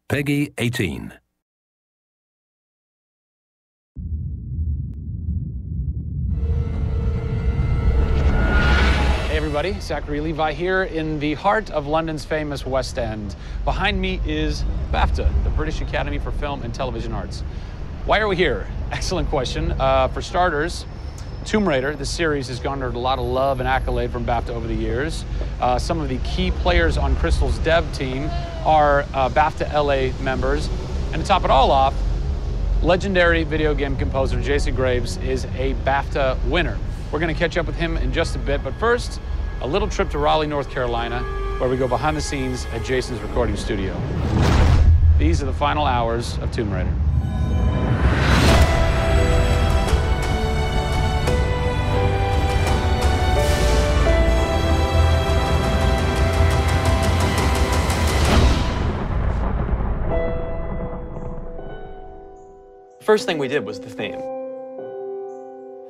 Peggy 18. Hey everybody, Zachary Levi here in the heart of London's famous West End. Behind me is BAFTA, the British Academy for Film and Television Arts. Why are we here? Excellent question. For starters, Tomb Raider, the series, has garnered a lot of love and accolade from BAFTA over the years. Some of the key players on Crystal's dev team are BAFTA LA members. And to top it all off, legendary video game composer Jason Graves is a BAFTA winner. We're going to catch up with him in just a bit, but first, a little trip to Raleigh, North Carolina, where we go behind the scenes at Jason's recording studio. These are the final hours of Tomb Raider. First thing we did was the theme.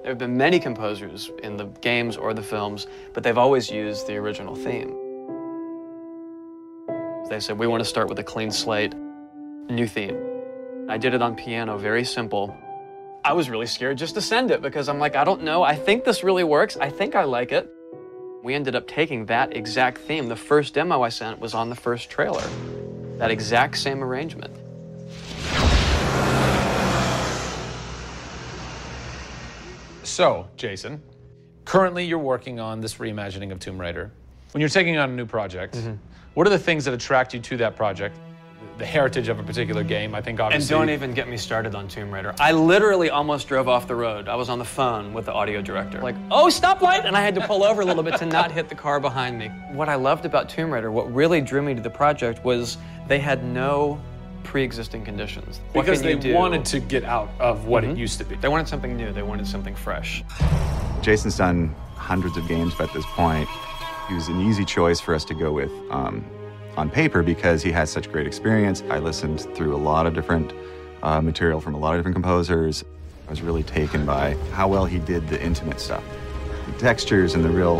There have been many composers in the games or the films, but they've always used the original theme. They said, we want to start with a clean slate, new theme. I did it on piano, very simple. I was really scared just to send it because I'm like, I don't know, I think this really works, I think I like it. We ended up taking that exact theme. The first demo I sent was on the first trailer. That exact same arrangement. So, Jason, currently you're working on this reimagining of Tomb Raider. When you're taking on a new project, what are the things that attract you to that project? The heritage of a particular game, I think, obviously. And don't even get me started on Tomb Raider. I literally almost drove off the road. I was on the phone with the audio director. Like, oh, stoplight! And I had to pull over a little bit to not hit the car behind me. What I loved about Tomb Raider, what really drew me to the project was they had no pre-existing conditions. Because they wanted to get out of what it used to be. They wanted something new. They wanted something fresh. Jason's done hundreds of games at this point. He was an easy choice for us to go with on paper because he has such great experience. I listened through a lot of different material from a lot of different composers. I was really taken by how well he did the intimate stuff. The textures and the real,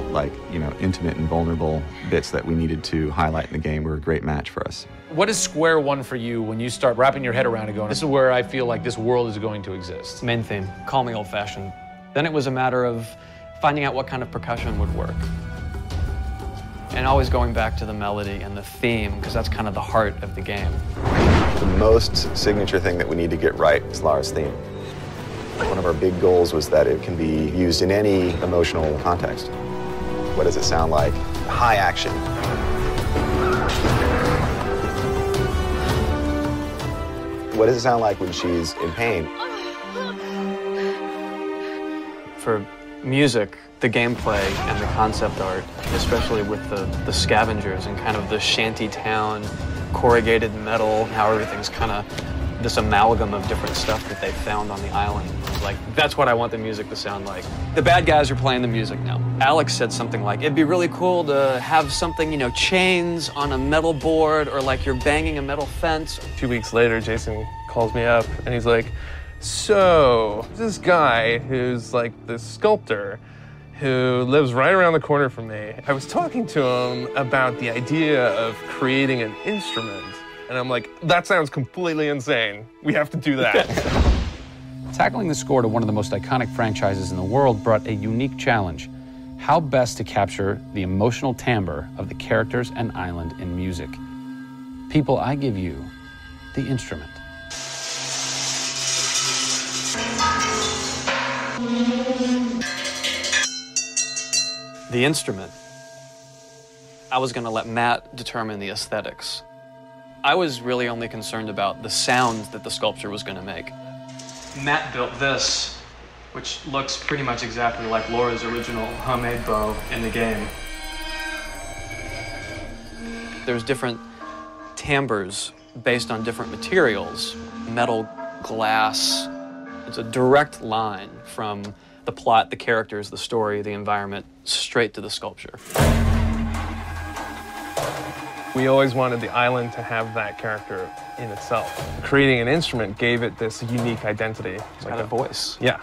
intimate and vulnerable bits that we needed to highlight in the game were a great match for us. What is square one for you when you start wrapping your head around it going, this is where I feel like this world is going to exist? Main theme, call me old-fashioned. Then it was a matter of finding out what kind of percussion would work. And always going back to the melody and the theme, because that's kind of the heart of the game. The most signature thing that we need to get right is Lara's theme. One of our big goals was that it can be used in any emotional context. What does it sound like? High action. What does it sound like when she's in pain? For music, the gameplay and the concept art, especially with the scavengers and kind of the shanty town, corrugated metal, how everything's kind of this amalgam of different stuff that they found on the island. Like, that's what I want the music to sound like. The bad guys are playing the music now. Alex said something like, it'd be really cool to have something, chains on a metal board or like you're banging a metal fence. 2 weeks later, Jason calls me up and he's like, so, this guy who's like this sculptor who lives right around the corner from me, I was talking to him about the idea of creating an instrument. And I'm like, that sounds completely insane. We have to do that. Tackling the score to one of the most iconic franchises in the world brought a unique challenge. How best to capture the emotional timbre of the characters and island in music? People, I give you the instrument. The instrument. I was gonna let Matt determine the aesthetics. I was really only concerned about the sounds that the sculpture was gonna make. Matt built this, which looks pretty much exactly like Laura's original homemade bow in the game. There's different timbres based on different materials. Metal, glass. It's a direct line from the plot, the characters, the story, the environment, straight to the sculpture. We always wanted the island to have that character in itself. Creating an instrument gave it this unique identity. It's got a voice. Yeah.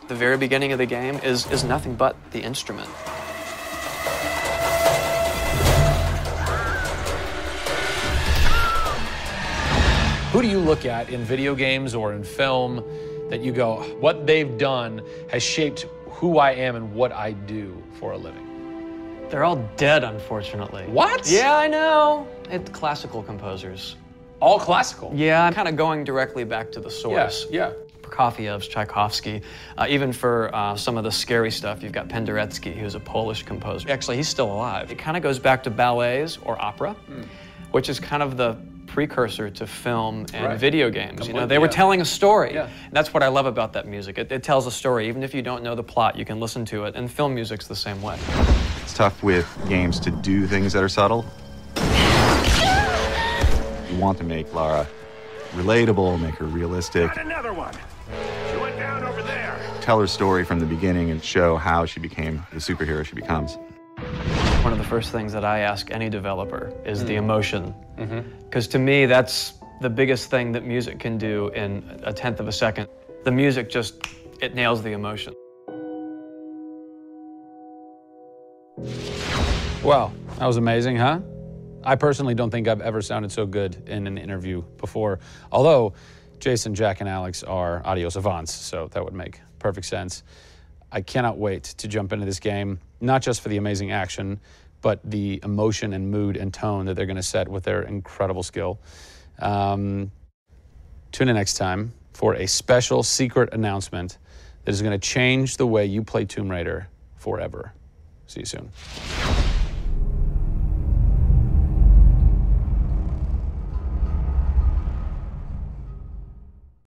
The very beginning of the game is nothing but the instrument. Who do you look at in video games or in film that you go, what they've done has shaped who I am and what I do for a living? They're all dead, unfortunately. What? Yeah, I know. It's classical composers. All classical? Yeah, I'm kind of going directly back to the source. Yeah. Prokofiev's, Tchaikovsky. Even for some of the scary stuff, you've got Penderecki, who's a Polish composer. Actually, he's still alive. It kind of goes back to ballets or opera, which is kind of the precursor to film and video games. You know, they were telling a story. Yeah. And that's what I love about that music. It tells a story. Even if you don't know the plot, you can listen to it. And film music's the same way. It's tough with games to do things that are subtle. You want to make Lara relatable, make her realistic. Got another one. She went down over there. Tell her story from the beginning and show how she became the superhero she becomes. One of the first things that I ask any developer is the emotion. Because to me, that's the biggest thing that music can do in a tenth of a second. The music just, it nails the emotion. Wow, that was amazing, huh? I personally don't think I've ever sounded so good in an interview before, although Jason, Jack, and Alex are audio savants, so that would make perfect sense. I cannot wait to jump into this game, not just for the amazing action, but the emotion and mood and tone that they're going to set with their incredible skill. Tune in next time for a special secret announcement that is going to change the way you play Tomb Raider forever. See you soon.